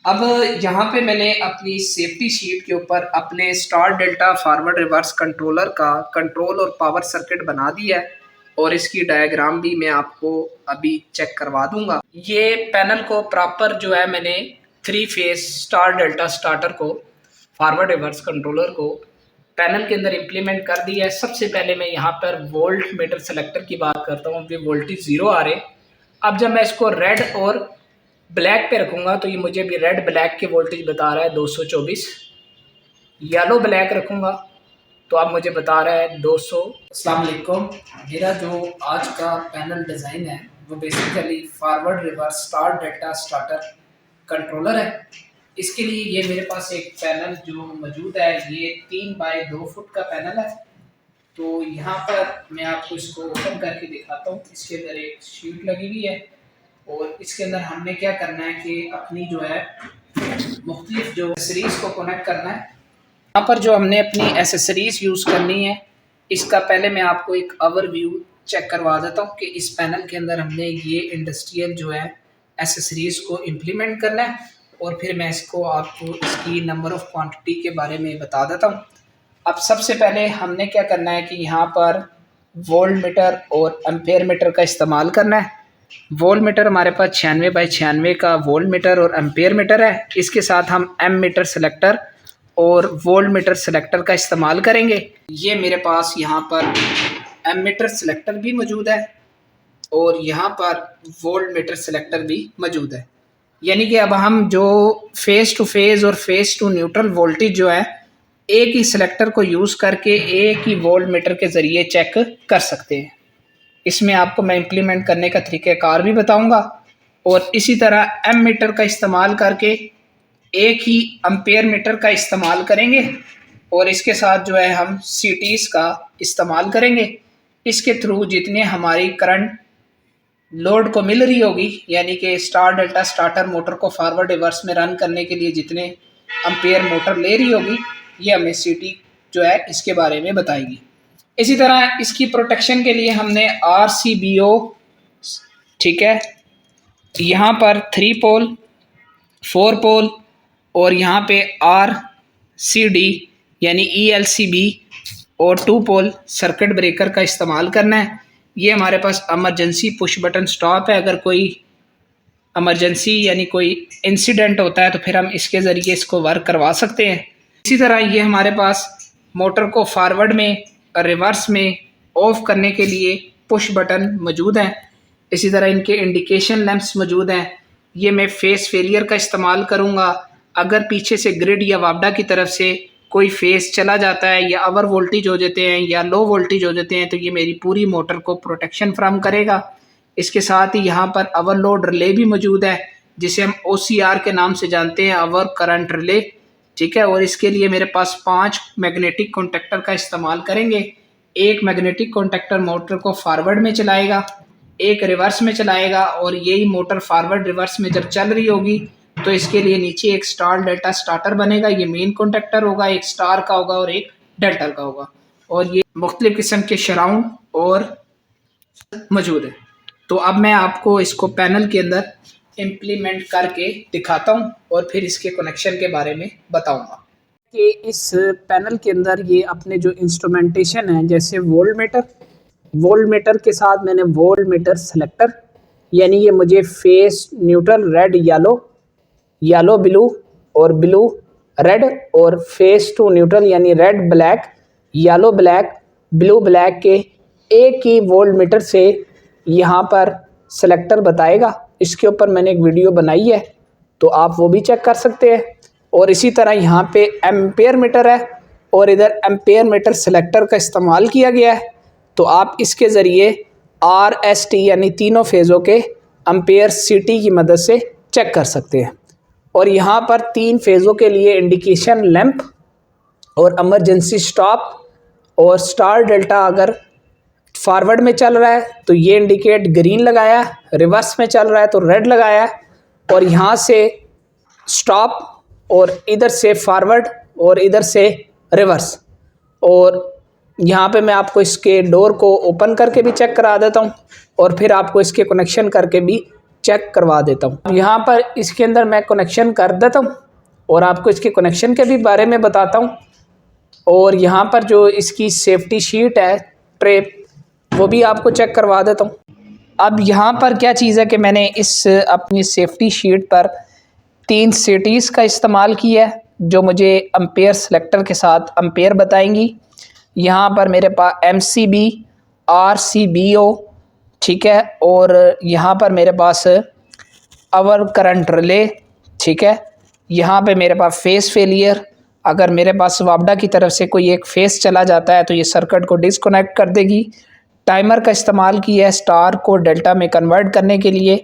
अब यहाँ पे मैंने अपनी सेफ्टी शीट के ऊपर अपने star delta forward reverse controller का कंट्रोल और पावर सर्किट बना दिया है और इसकी डायग्राम भी मैं आपको अभी चेक करवा दूंगा। ये पैनल को प्रॉपर जो है मैंने 3 फेज स्टार डेल्टा स्टार्टर को फॉरवर्ड रिवर्स कंट्रोलर को पैनल के अंदर इम्प्लीमेंट कर दिया है। सबसे पहले मैं यहाँ पर वोल्ट मीटर सेलेक्टर की बात करता हूँ। अभी वोल्टेज 0 आ रहे। अब जब मैं इसको रेड और ब्लैक पे रखूँगा तो ये मुझे भी रेड ब्लैक के वोल्टेज बता रहा है 224। येलो ब्लैक रखूँगा तो अब मुझे बता रहा है 200। अस्सलाम वालेकुम। मेरा जो आज का पैनल डिज़ाइन है वो basically forward reverse star delta starter controller है। इसके लिए ये मेरे पास एक पैनल जो मौजूद है, ये 3 बाय 2 फुट का पैनल है। तो यहाँ पर मैं आपको इसको ओपन करके दिखाता हूँ। इसके अंदर एक शीट लगी हुई है और इसके अंदर हमने क्या करना है कि अपनी जो है मुख्तलिफ जो एसेसरीज़ को कनेक्ट करना है। यहाँ पर जो हमने अपनी एसेसरीज़ यूज़ करनी है, इसका पहले मैं आपको एक ओवरव्यू चेक करवा देता हूँ कि इस पैनल के अंदर हमने ये इंडस्ट्रियल जो है एसेसरीज़ को इम्प्लीमेंट करना है और फिर मैं इसको आपको इसकी नंबर ऑफ़ क्वांटिटी के बारे में बता देता हूँ। अब सबसे पहले हमने क्या करना है कि यहाँ पर वोल्ट मीटर और एम्पेयर मीटर का इस्तेमाल करना है। वोल्ट मीटर हमारे पास 96 बाई 96 का वोल्ट मीटर और एम्पेयर मीटर है। इसके साथ हम एम मीटर सेलेक्टर और वोल्ट मीटर सेलेक्टर का इस्तेमाल करेंगे। ये मेरे पास यहाँ पर एम मीटर सेलेक्टर भी मौजूद है और यहाँ पर वोल्ट मीटर सेलेक्टर भी मौजूद है। यानी कि अब हम जो फेस टू फेस और फेस टू न्यूट्रल वोल्टेज जो है एक ही सेलेक्टर को यूज़ करके एक ही वोल्ट मीटर के ज़रिए चेक कर सकते हैं। इसमें आपको मैं इम्प्लीमेंट करने का तरीक़ाकार भी बताऊंगा और इसी तरह एम मीटर का इस्तेमाल करके एक ही एम्पेयर मीटर का इस्तेमाल करेंगे और इसके साथ जो है हम सीटीज़ का इस्तेमाल करेंगे। इसके थ्रू जितने हमारी करंट लोड को मिल रही होगी, यानी कि स्टार डेल्टा स्टार्टर मोटर को फॉरवर्ड रिवर्स में रन करने के लिए जितने एम्पेयर मोटर ले रही होगी, ये हमें सीटी जो है इसके बारे में बताएगी। इसी तरह इसकी प्रोटेक्शन के लिए हमने RCBO, ठीक है, यहाँ पर 3 पोल 4 पोल और यहाँ पे RCD यानी ELCB और 2 पोल सर्किट ब्रेकर का इस्तेमाल करना है। ये हमारे पास एमरजेंसी पुश बटन स्टॉप है। अगर कोई एमरजेंसी यानी कोई इंसिडेंट होता है तो फिर हम इसके ज़रिए इसको वर्क करवा सकते हैं। इसी तरह ये हमारे पास मोटर को फॉरवर्ड में और रिवर्स में ऑफ करने के लिए पुश बटन मौजूद हैं। इसी तरह इनके इंडिकेशन लैंप्स मौजूद हैं। ये मैं फेस फेलियर का इस्तेमाल करूँगा। अगर पीछे से ग्रिड या वापडा की तरफ से कोई फेस चला जाता है या ओवर वोल्टेज हो जाते हैं या लो वोल्टेज हो जाते हैं तो ये मेरी पूरी मोटर को प्रोटेक्शन फ्राहम करेगा। इसके साथ ही यहाँ पर ओवरलोड रिले भी मौजूद है, जिसे हम OCR के नाम से जानते हैं, ओवर करंट रिले, ठीक है। और इसके लिए मेरे पास 5 मैग्नेटिक कॉन्टैक्टर का इस्तेमाल करेंगे। एक मैग्नेटिक कॉन्टैक्टर मोटर को फॉरवर्ड में चलाएगा, एक रिवर्स में चलाएगा और यही मोटर फॉरवर्ड रिवर्स में जब चल रही होगी तो इसके लिए नीचे एक स्टार डेल्टा स्टार्टर बनेगा। ये मेन कॉन्टैक्टर होगा, एक स्टार का होगा और एक डेल्टा का होगा और ये मुख्तलिफ किस्म के सराउंड और मौजूद है। तो अब मैं आपको इसको पैनल के अंदर इम्प्लीमेंट करके दिखाता हूँ और फिर इसके कनेक्शन के बारे में बताऊँगा कि इस पैनल के अंदर ये अपने जो इंस्ट्रूमेंटेशन है, जैसे वोल्ट मीटर के साथ मैंने वोल्ट मीटर सेलेक्टर, यानी ये मुझे face neutral red yellow blue और ब्लू रेड और फेस टू न्यूट्रल यानी red black yellow black blue black के एक ही वोल्ट मीटर से यहाँ पर सेलेक्टर बताएगा। इसके ऊपर मैंने एक वीडियो बनाई है तो आप वो भी चेक कर सकते हैं। और इसी तरह यहाँ पे एम्पेयर मीटर है और इधर एम्पेयर मीटर सेलेक्टर का इस्तेमाल किया गया है। तो आप इसके ज़रिए RST यानी तीनों फेज़ों के एम्पेयर CT की मदद से चेक कर सकते हैं। और यहाँ पर 3 फेज़ों के लिए इंडिकेशन लैंप और इमरजेंसी स्टॉप और स्टार डेल्टा अगर फॉरवर्ड में चल रहा है तो ये इंडिकेट ग्रीन लगाया, रिवर्स में चल रहा है तो रेड लगाया और यहाँ से स्टॉप और इधर से फॉरवर्ड और इधर से रिवर्स। और यहाँ पे मैं आपको इसके डोर को ओपन करके भी चेक करा देता हूँ और फिर आपको इसके कनेक्शन करके भी चेक करवा देता हूँ। यहाँ पर इसके अंदर मैं कनेक्शन कर देता हूँ और आपको इसके कनेक्शन के भी बारे में बताता हूँ। और यहाँ पर जो इसकी सेफ्टी शीट है ट्रे, वो भी आपको चेक करवा देता हूँ। अब यहाँ पर क्या चीज़ है कि मैंने इस अपनी सेफ्टी शीट पर 3 सिटीज़ का इस्तेमाल किया है जो मुझे एम्पेयर सेलेक्टर के साथ एम्पेयर बताएंगी। यहाँ पर मेरे पास MCB RCBO, ठीक है, और यहाँ पर मेरे पास आवर करंट रिले, ठीक है। यहाँ पे मेरे पास फेस फेलियर, अगर मेरे पास वापडा की तरफ से कोई एक फेस चला जाता है तो ये सर्किट को डिसकनेक्ट कर देगी। टाइमर का इस्तेमाल किया है स्टार को डेल्टा में कन्वर्ट करने के लिए।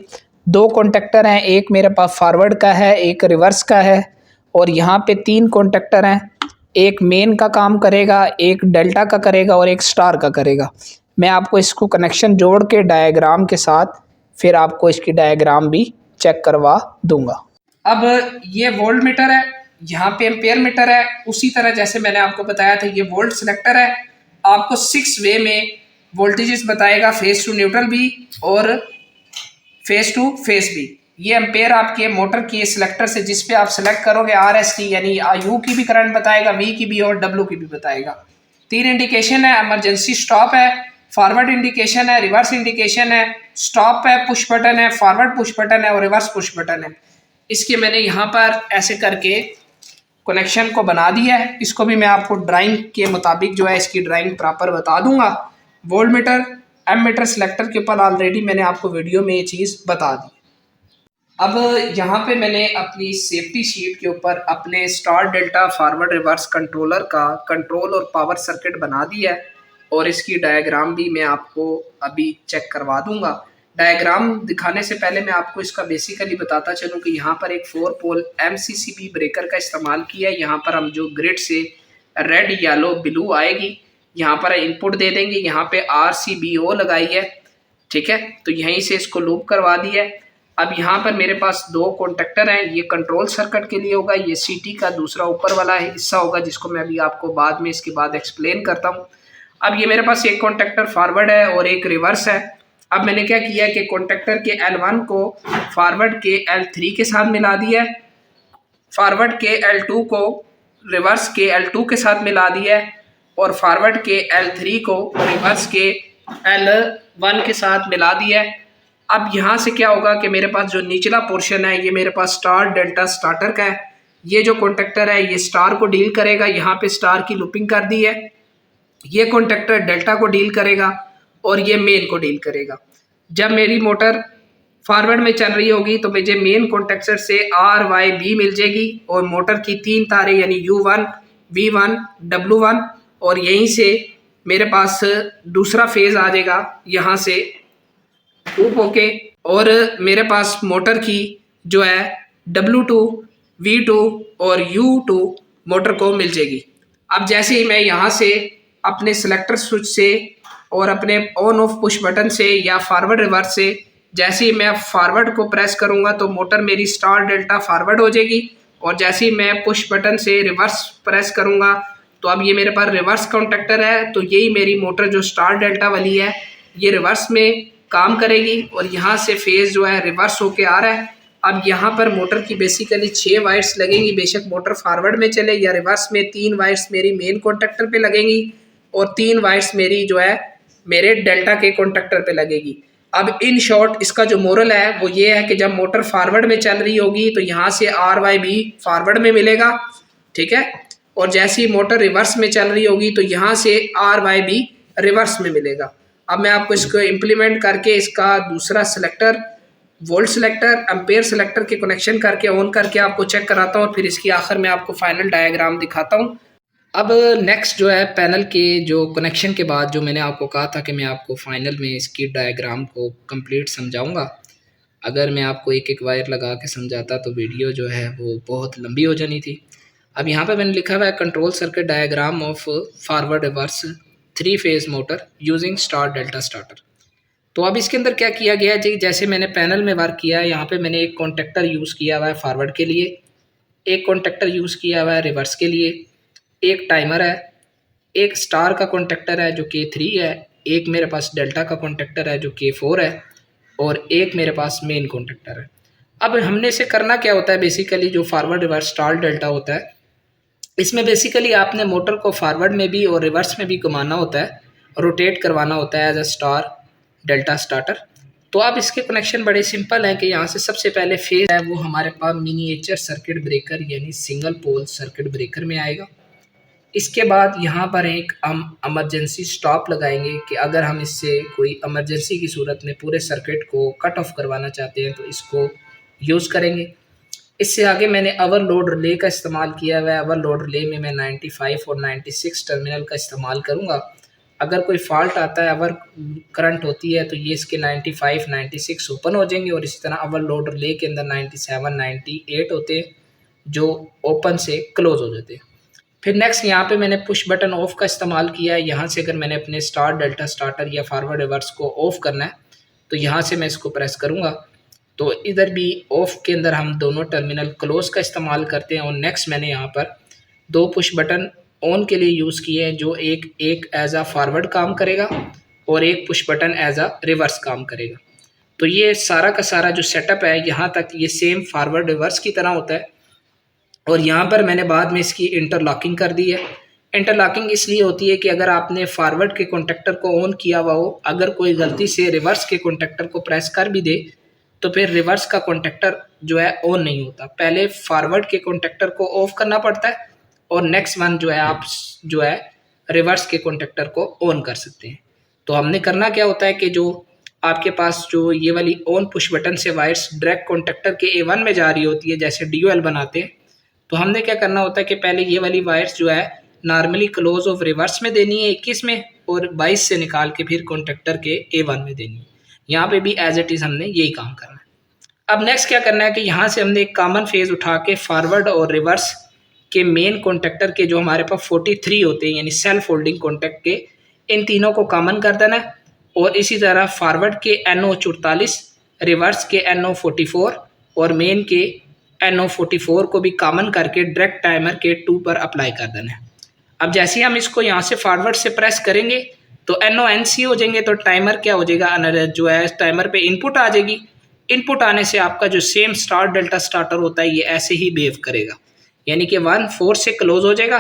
2 कॉन्टेक्टर हैं, एक मेरे पास फॉरवर्ड का है, एक रिवर्स का है, और यहाँ पे 3 कॉन्टेक्टर हैं, एक मेन का काम करेगा, एक डेल्टा का करेगा और एक स्टार का करेगा। मैं आपको इसको कनेक्शन जोड़ के डायग्राम के साथ फिर आपको इसकी डायग्राम भी चेक करवा दूंगा। अब ये वोल्ट मीटर है, यहाँ पे एम्पेयर मीटर है। उसी तरह जैसे मैंने आपको बताया था ये वोल्ट सिलेक्टर है, आपको 6 वे में वोल्टेजेस बताएगा, फेस टू न्यूट्रल भी और फेस टू फेस भी। ये एम्पेयर आपके मोटर की सिलेक्टर से जिस पे आप सेलेक्ट करोगे RST यानी यू की भी करंट बताएगा, V की भी और W की भी बताएगा। 3 इंडिकेशन है, इमरजेंसी स्टॉप है, फॉरवर्ड इंडिकेशन है, रिवर्स इंडिकेशन है, स्टॉप है, पुश बटन है, फॉरवर्ड पुश बटन है और रिवर्स पुश बटन है। इसके मैंने यहाँ पर ऐसे करके कनेक्शन को बना दिया है। इसको भी मैं आपको ड्राइंग के मुताबिक जो है इसकी ड्राइंग प्रॉपर बता दूंगा। Voltmeter ammeter selector के ऊपर ऑलरेडी मैंने आपको वीडियो में ये चीज़ बता दी। अब यहाँ पे मैंने अपनी सेफ्टी शीट के ऊपर अपने star delta forward reverse controller का कंट्रोल और पावर सर्किट बना दिया है और इसकी डायग्राम भी मैं आपको अभी चेक करवा दूंगा। डायग्राम दिखाने से पहले मैं आपको इसका बेसिकली बताता चलूँ कि यहाँ पर एक 4 पोल MCCB ब्रेकर का इस्तेमाल किया है। यहाँ पर हम जो ग्रिड से रेड येलो ब्लू आएगी यहाँ पर इनपुट दे देंगे, यहाँ पे RCBO लगाई है, ठीक है, तो यहीं से इसको लूप करवा दिया है। अब यहाँ पर मेरे पास 2 कॉन्टेक्टर हैं, ये कंट्रोल सर्किट के लिए होगा, ये CT का दूसरा ऊपर वाला हिस्सा होगा जिसको मैं अभी आपको बाद में इसके बाद एक्सप्लेन करता हूँ। अब ये मेरे पास एक कॉन्टेक्टर फॉरवर्ड है और एक रिवर्स है। अब मैंने क्या किया है कि कॉन्टेक्टर के L1 को फॉरवर्ड के L3 के साथ मिला दिया है, फॉरवर्ड के L2 को रिवर्स के L2 के साथ मिला दिया है और फॉरवर्ड के L3 को रिवर्स के L1 के साथ मिला दिया है। अब यहाँ से क्या होगा कि मेरे पास जो निचला पोर्शन है ये मेरे पास स्टार डेल्टा स्टार्टर का है। ये जो कॉन्टेक्टर है ये स्टार को डील करेगा, यहाँ पे स्टार की लूपिंग कर दी है। ये कॉन्टेक्टर डेल्टा को डील करेगा और ये मेन को डील करेगा। जब मेरी मोटर फॉरवर्ड में चल रही होगी तो मुझे मेन कॉन्टेक्टर से RYB मिल जाएगी और मोटर की 3 तारें यानी U1 V1 W1 और यहीं से मेरे पास दूसरा फेज आ जाएगा यहाँ से ऊप होके और मेरे पास मोटर की जो है W2 V2 और U2 मोटर को मिल जाएगी। अब जैसे ही मैं यहाँ से अपने सेलेक्टर स्विच से और अपने ऑन ऑफ पुश बटन से या फॉरवर्ड रिवर्स से जैसे ही मैं फॉरवर्ड को प्रेस करूँगा तो मोटर मेरी स्टार डेल्टा फॉरवर्ड हो जाएगी और जैसे ही मैं पुश बटन से रिवर्स प्रेस करूँगा तो अब ये मेरे पास रिवर्स कॉन्टेक्टर है, तो यही मेरी मोटर जो स्टार डेल्टा वाली है ये रिवर्स में काम करेगी और यहाँ से फेज जो है रिवर्स होके आ रहा है। अब यहाँ पर मोटर की बेसिकली 6 वायर्स लगेंगी, बेशक मोटर फॉरवर्ड में चले या रिवर्स में। 3 वायर्स मेरी मेन कॉन्टेक्टर पे लगेंगी और 3 वायर्स मेरी जो है मेरे डेल्टा के कॉन्टेक्टर पे लगेगी। अब इन शॉर्ट इसका जो मोरल है वो ये है कि जब मोटर फॉरवर्ड में चल रही होगी तो यहाँ से RYB फॉरवर्ड में मिलेगा, ठीक है, और जैसे ही मोटर रिवर्स में चल रही होगी तो यहाँ से RYB रिवर्स में मिलेगा। अब मैं आपको इसको इम्प्लीमेंट करके इसका दूसरा selector volt selector ampere selector के कनेक्शन करके ऑन करके आपको चेक कराता हूँ और फिर इसकी आखिर में आपको फाइनल डायग्राम दिखाता हूँ। अब नेक्स्ट जो है पैनल के जो कनेक्शन के बाद जो मैंने आपको कहा था कि मैं आपको फाइनल में इसकी डायग्राम को कंप्लीट समझाऊंगा। अगर मैं आपको एक एक वायर लगा के समझाता तो वीडियो जो है वो बहुत लंबी हो जानी थी। अब यहाँ पे मैंने लिखा हुआ है control circuit diagram of forward reverse 3 phase motor using star delta starter. तो अब इसके अंदर क्या किया गया है जी, जैसे मैंने पैनल में वर्क किया है, यहाँ पे मैंने एक कॉन्टेक्टर यूज़ किया हुआ है फॉरवर्ड के लिए, एक कॉन्टेक्टर यूज़ किया हुआ है रिवर्स के लिए, एक टाइमर है, एक स्टार का कॉन्टेक्टर है जो K3 है, एक मेरे पास डेल्टा का कॉन्टेक्टर है जो K4 है और एक मेरे पास मेन कॉन्टेक्टर है। अब हमने इसे करना क्या होता है, बेसिकली जो फॉरवर्ड रिवर्स स्टार डेल्टा होता है, इसमें बेसिकली आपने मोटर को फॉरवर्ड में भी और रिवर्स में भी घुमाना होता है, रोटेट करवाना होता है as a star delta starter. तो अब इसके कनेक्शन बड़े सिंपल हैं कि यहाँ से सबसे पहले फेज है वो हमारे पास मिनिएचर सर्किट ब्रेकर यानी सिंगल पोल सर्किट ब्रेकर में आएगा। इसके बाद यहाँ पर एक हम इमरजेंसी स्टॉप लगाएंगे कि अगर हम इससे कोई इमरजेंसी की सूरत में पूरे सर्किट को कट ऑफ करवाना चाहते हैं तो इसको यूज़ करेंगे। इससे आगे मैंने ओवरलोड रिले का इस्तेमाल किया हुआ है। ओवरलोड रिले में मैं 95 और 96 टर्मिनल का इस्तेमाल करूँगा। अगर कोई फॉल्ट आता है, ओवर करंट होती है, तो ये इसके 95, 96 ओपन हो जाएंगे और इसी तरह ओवरलोड रिले के अंदर 97, 98 होते हैं जो ओपन से क्लोज हो जाते हैं। फिर नेक्स्ट यहाँ पे मैंने पुश बटन ऑफ का इस्तेमाल किया है। यहाँ से अगर मैंने अपने स्टार डेल्टा स्टार्टर या फॉरवर्ड रिवर्स को ऑफ करना है तो यहाँ से मैं इसको प्रेस करूँगा तो इधर भी ऑफ के अंदर हम दोनों टर्मिनल क्लोज का इस्तेमाल करते हैं। और नेक्स्ट मैंने यहाँ पर दो पुश बटन ऑन के लिए यूज़ किए हैं, जो एक एज आ फॉरवर्ड काम करेगा और एक पुश बटन एज आ रिवर्स काम करेगा। तो ये सारा का सारा जो सेटअप है यहाँ तक ये सेम फॉरवर्ड रिवर्स की तरह होता है। और यहाँ पर मैंने बाद में इसकी इंटरलॉकिंग कर दी है। इंटरलॉकिंग इसलिए होती है कि अगर आपने फॉरवर्ड के कॉन्टेक्टर को ऑन किया हुआ हो, अगर कोई गलती से रिवर्स के कॉन्टेक्टर को प्रेस कर भी दे तो फिर रिवर्स का कॉन्टेक्टर जो है ऑन नहीं होता। पहले फॉरवर्ड के कॉन्टेक्टर को ऑफ करना पड़ता है और नेक्स्ट वन जो है आप जो है रिवर्स के कॉन्टेक्टर को ऑन कर सकते हैं। तो हमने करना क्या होता है कि जो आपके पास जो ये वाली ऑन पुश बटन से वायर्स डायरेक्ट कॉन्टेक्टर के A1 में जा रही होती है, जैसे DOL बनाते हैं, तो हमने क्या करना होता है कि पहले ये वाली वायर्स जो है नॉर्मली क्लोज ऑफ रिवर्स में देनी है 21 में और 22 से निकाल के फिर कॉन्टेक्टर के A1 में देनी है। यहाँ पे भी एज इट इज़ हमने यही काम करना है। अब नेक्स्ट क्या करना है कि यहाँ से हमने एक कॉमन फेज उठा के फॉरवर्ड और रिवर्स के मेन कॉन्टेक्टर के जो हमारे पास 43 होते हैं यानी सेल्फ होल्डिंग कॉन्टेक्ट के, इन तीनों को कॉमन कर देना है। और इसी तरह फॉरवर्ड के NO44, रिवर्स के NO44 और मेन के NO44 को भी कॉमन करके डायरेक्ट टाइमर के 2 पर अप्लाई कर देना है। अब जैसे ही हम इसको यहाँ से फॉरवर्ड से प्रेस करेंगे तो NONC हो जाएंगे, तो टाइमर क्या हो जाएगा, जो है टाइमर पे इनपुट आ जाएगी। इनपुट आने से आपका जो सेम स्टार डेल्टा स्टार्टर होता है ये ऐसे ही बिहेव करेगा, यानी कि 1-4 से क्लोज हो जाएगा।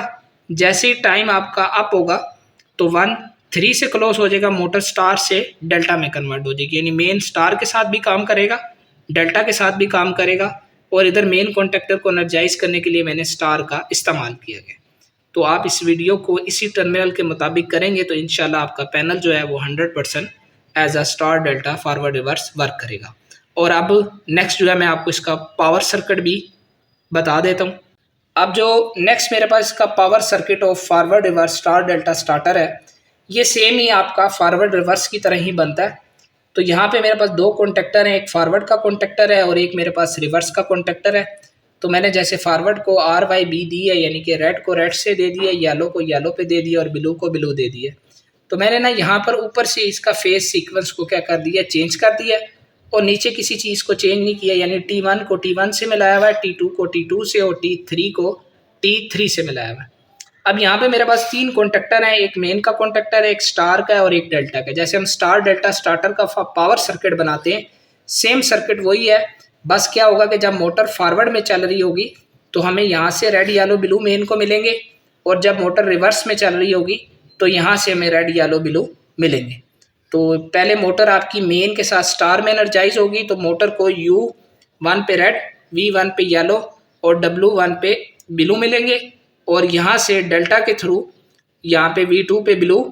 जैसे ही टाइम आपका अप होगा तो 1-3 से क्लोज हो जाएगा, मोटर स्टार से डेल्टा में कन्वर्ट हो जाएगी, यानी मेन स्टार के साथ भी काम करेगा, डेल्टा के साथ भी काम करेगा। और इधर मेन कॉन्टेक्टर को एनर्जाइज करने के लिए मैंने स्टार का इस्तेमाल किया गया। तो आप इस वीडियो को इसी टर्मिनल के मुताबिक करेंगे तो इंशाल्लाह आपका पैनल जो है वो 100% as a star delta forward reverse work करेगा। और अब नेक्स्ट जो है मैं आपको इसका पावर सर्किट भी बता देता हूँ। अब जो नेक्स्ट मेरे पास इसका power circuit of forward reverse star delta starter है, ये सेम ही आपका फॉरवर्ड रिवर्स की तरह ही बनता है। तो यहाँ पे मेरे पास दो कॉन्टेक्टर हैं, एक फॉरवर्ड का कॉन्टेक्टर है और एक मेरे पास रिवर्स का कॉन्टेक्टर है। तो मैंने जैसे फॉरवर्ड को RYB दी है, यानी कि रेड को रेड से दे दिया, येलो को येलो पे दे दिया और ब्लू को ब्लू दे दिया। तो मैंने ना यहाँ पर ऊपर से इसका फेज सीक्वेंस को क्या कर दिया, चेंज कर दिया और नीचे किसी चीज़ को चेंज नहीं किया, यानी T1 को T1 से मिलाया हुआ है, T2 को T2 से और T3 को T3 से मिलाया हुआ है। अब यहाँ पे मेरे पास 3 कॉन्टेक्टर हैं, एक मेन का कॉन्टेक्टर है, एक स्टार का है और एक डेल्टा का। जैसे हम स्टार डेल्टा स्टार्टर का पावर सर्किट बनाते हैं, सेम सर्किट वही है। बस क्या होगा कि जब मोटर फॉरवर्ड में चल रही होगी तो हमें यहाँ से रेड येलो ब्लू मेन को मिलेंगे और जब मोटर रिवर्स में चल रही होगी तो यहाँ से हमें रेड येलो ब्लू मिलेंगे। तो पहले मोटर आपकी मेन के साथ स्टार में एनर्जाइज होगी तो मोटर को U1 पे रेड, V1 पे येलो और W1 पे ब्लू मिलेंगे। और यहाँ से डेल्टा के थ्रू यहाँ पे V2 पे ब्लू,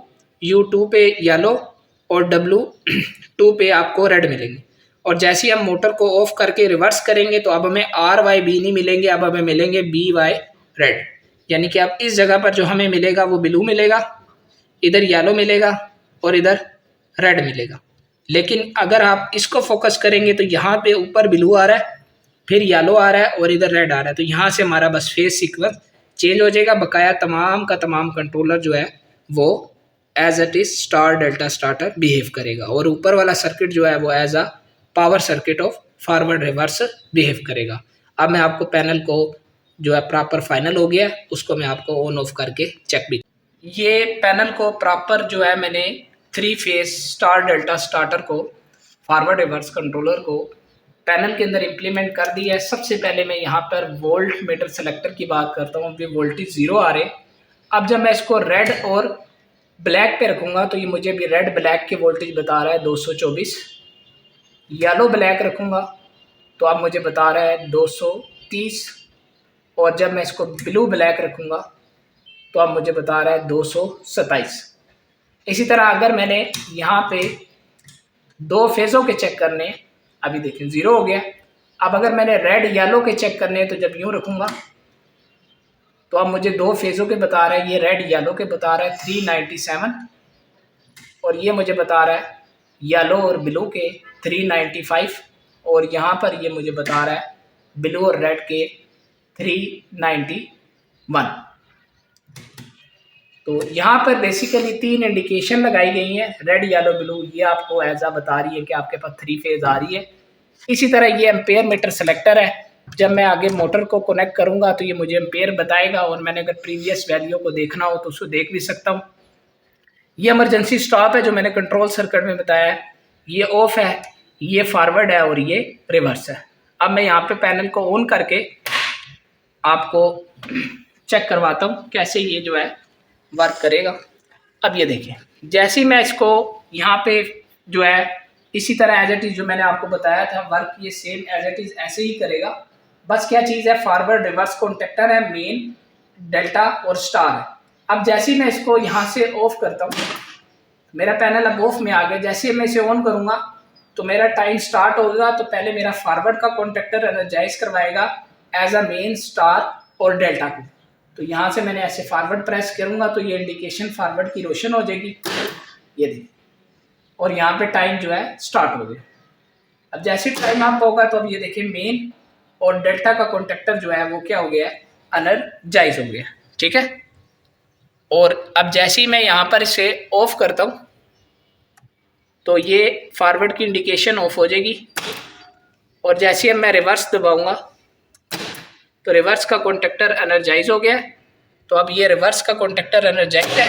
U2 पे येलो और W2 पे आपको रेड मिलेंगे। और जैसे ही हम मोटर को ऑफ करके रिवर्स करेंगे तो अब हमें RYB नहीं मिलेंगे, अब हमें मिलेंगे BY रेड, यानी कि अब इस जगह पर जो हमें मिलेगा वो ब्लू मिलेगा, इधर येलो मिलेगा और इधर रेड मिलेगा। लेकिन अगर आप इसको फोकस करेंगे तो यहाँ पे ऊपर ब्लू आ रहा है, फिर येलो आ रहा है और इधर रेड आ रहा है। तो यहाँ से हमारा बस फेज सीक्वेंस चेंज हो जाएगा, बकाया तमाम का तमाम कंट्रोलर जो है वो as it is star delta starter behave करेगा और ऊपर वाला सर्किट जो है वो as a power circuit of forward reverse behave करेगा। अब मैं आपको पैनल को जो है प्रॉपर फाइनल हो गया उसको मैं आपको ऑन ऑफ करके चेक भी, ये पैनल को प्रॉपर जो है मैंने 3 फेज स्टार डेल्टा स्टार्टर को फॉरवर्ड रिवर्स कंट्रोलर को पैनल के अंदर इम्प्लीमेंट कर दिया है। सबसे पहले मैं यहाँ पर वोल्ट मीटर सेलेक्टर की बात करता हूँ। अभी वोल्टेज 0 आ रहे। अब जब मैं इसको रेड और ब्लैक पे रखूँगा तो ये मुझे भी रेड ब्लैक के वोल्टेज बता रहा है 224। येलो ब्लैक रखूँगा तो अब मुझे बता रहा है 230। और जब मैं इसको ब्लू ब्लैक रखूँगा तो अब मुझे बता रहा है 227। इसी तरह अगर मैंने यहाँ पे 2 फेज़ों के चेक करने, अभी देखें 0 हो गया। अब अगर मैंने रेड येलो के चेक करने तो जब यूँ रखूँगा तो अब मुझे 2 फेज़ों के बता रहा है। ये रेड येलो के बता रहा है 397 और ये मुझे बता रहा है येलो और ब्लू के 395 और यहाँ पर ये मुझे बता रहा है ब्लू और रेड के 391। तो यहाँ पर बेसिकली 3 इंडिकेशन लगाई गई हैं, रेड येलो ब्लू। ये आपको एज बता रही है कि आपके पास 3 फेज़ आ रही है। इसी तरह ये एम्पेयर मीटर सेलेक्टर है। जब मैं आगे मोटर को कनेक्ट करूँगा तो ये मुझे एम्पेयर बताएगा और मैंने अगर प्रीवियस वैल्यू को देखना हो तो उसको देख भी सकता हूँ। ये इमरजेंसी स्टॉप है जो मैंने कंट्रोल सर्किट में बताया है। ये ऑफ है, ये फॉरवर्ड है और ये रिवर्स है। अब मैं यहाँ पे पैनल को ऑन करके आपको चेक करवाता हूँ कैसे ये जो है वर्क करेगा। अब ये देखिए, जैसे ही मैं इसको यहाँ पे जो है इसी तरह एज इट इज़ जो मैंने आपको बताया था वर्क ये सेम एज इट इज़ ऐसे ही करेगा। बस क्या चीज़ है, फॉरवर्ड रिवर्स कॉन्टेक्टर है, मेन, डेल्टा और स्टार है। अब जैसे ही मैं इसको यहाँ से ऑफ करता हूँ, मेरा पैनल अब ऑफ में आ गया। जैसे ही मैं इसे ऑन करूँगा तो मेरा टाइम स्टार्ट होगा। तो पहले मेरा फॉरवर्ड का कॉन्टेक्टर एनर्जाइज करवाएगा एज अ मेन, स्टार और डेल्टा को। तो यहाँ से मैंने ऐसे फॉरवर्ड प्रेस करूँगा तो ये इंडिकेशन फॉरवर्ड की रोशन हो जाएगी, ये देखिए, और यहाँ पे टाइम जो है स्टार्ट हो गया। अब जैसे टाइम अप होगा तो अब ये देखिए मेन और डेल्टा का कॉन्टेक्टर जो है वो क्या हो गया है, एनर्जाइज हो गया। ठीक है। और अब जैसे ही मैं यहाँ पर इसे ऑफ करता हूँ तो ये फॉरवर्ड की इंडिकेशन ऑफ हो जाएगी और जैसे ही मैं रिवर्स दबाऊंगा तो रिवर्स का कॉन्टेक्टर एनर्जाइज हो गया। तो अब ये रिवर्स का कॉन्टेक्टर एनर्जाइज है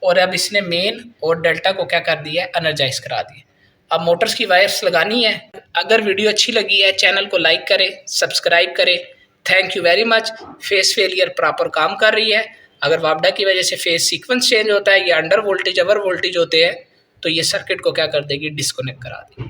और अब इसने मेन और डेल्टा को क्या कर दिया है, एनर्जाइज करा दिया। अब मोटर्स की वायर्स लगानी है। अगर वीडियो अच्छी लगी है चैनल को लाइक करें, सब्सक्राइब करें। Thank you very much. Face failure proper काम कर रही है। अगर वापडा की वजह से फेस सीक्वेंस चेंज होता है या अंडर वोल्टेज ओवर वोल्टेज होते हैं तो ये सर्किट को क्या कर देगी, डिस्कनेक्ट करा देगी।